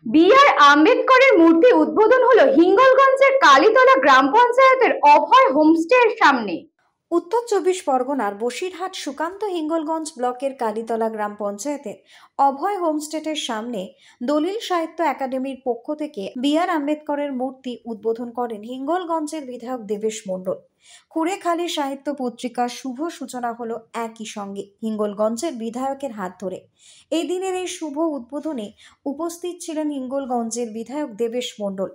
B.R.. আম্বেদকরের মূর্তি উদ্বোধন হলো হিঙ্গলগঞ্জের কালীতলা গ্রাম পঞ্চায়েতের অভয় হোমস্টের সামনে। উত্তর 24 পরগনার বসিরহাট সুকান্ত হিঙ্গলগঞ্জ ব্লকের কালীতলা গ্রাম পঞ্চায়েতের অভয় হোমস্টের সামনে দলিল সাহিত্য একাডেমির পক্ষ থেকে বি.আর. আম্বেদকরের মূর্তি উদ্বোধন করেন হিঙ্গলগঞ্জের বিধায়ক দেবেশ মণ্ডল। কুড়েখালী সাহিত্য পত্রিকার শুভ সূচনা হলো একই সঙ্গে হিঙ্গলগঞ্জের বিধায়কের হাত ধরে। এই দিনের এই শুভ উদ্বোধনে উপস্থিত ছিলেন হিঙ্গলগঞ্জের বিধায়ক দেবেশ মণ্ডল,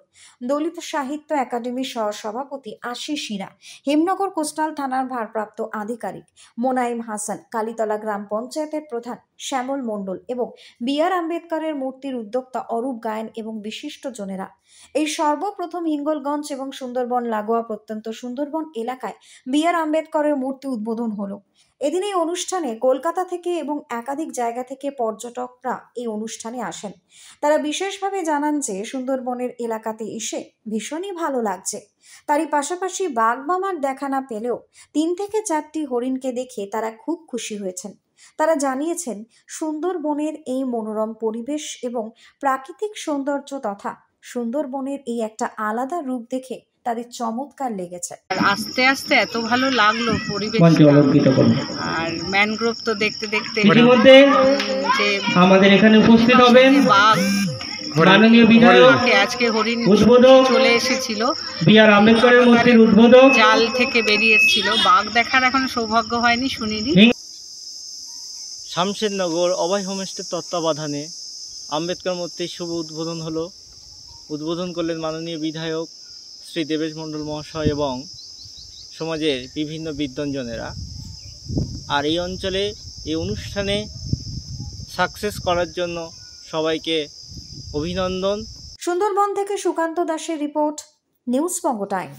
দলিত সাহিত্য একাডেমির সহসভাপতি আশিস হীরা, হেমনগর কোস্টাল থানার ভারপ্রাপ্ত আধিকারিক মোনাইম হাসান, কালীতলা গ্রাম পঞ্চায়েতের প্রধান শ্যামল মণ্ডল এবং বি.আর. আম্বেদকরের মূর্তির উদ্যোক্তা অরূপ গায়েন এবং বিশিষ্টজনেরা। এই সর্বপ্রথম হিঙ্গলগঞ্জ এবং সুন্দরবন লাগোয়া প্রত্যন্ত সুন্দরবন এলাকায় বি.আর. আম্বেদকরের মূর্তি উদ্বোধন হলো। এদিন এই অনুষ্ঠানে কলকাতা থেকে এবং একাধিক জায়গা থেকে পর্যটকরা এই অনুষ্ঠানে আসেন। তারা বিশেষভাবে জানান যে সুন্দরবনের এলাকাতে এসে ভীষণই ভালো লাগছে। তারই পাশাপাশি বাঘ মামার দেখা না পেলেও 3 থেকে 4টি হরিণকে দেখে তারা খুব খুশি হয়েছেন। তারা জানিয়েছেন সুন্দরবনের এই মনোরম পরিবেশ এবং প্রাকৃতিক সৌন্দর্য তথা সুন্দরবনের এই একটা আলাদা রূপ দেখে তাদের চমৎকার লেগেছে। আস্তে আস্তে এত ভালো লাগলো পরিবেশ, আর ম্যানগ্রোভ তো দেখতে দেখতে যে আমাদের এখানে উপস্থিত হবেন বাঘ মাননীয় বিধায়ক আজকে হরিণ উদ্বোধক চলে এসেছিল, বি.আর. আম্বেদকরের মূর্তির উদ্বোধক জাল থেকে বেরিয়ে এসেছিল। বাঘ দেখার এখন সৌভাগ্য হয়নি, শুনিনি। শামশেরনগর অভয় হোমস্টের তত্ত্বাবধানে আম্বেদকর মূর্তির শুভ উদ্বোধন হলো। উদ্বোধন করলেন মাননীয় বিধায়ক শ্রী দেবেশ মণ্ডল মহাশয় এবং সমাজের বিভিন্ন বিদ্বজ্জনেরা। আর এই অঞ্চলে এই অনুষ্ঠানে সাকসেস করার জন্য সবাইকে অভিনন্দন। সুন্দরবন থেকে সুকান্ত দাসের রিপোর্ট, নিউজ বঙ্গ টাইম।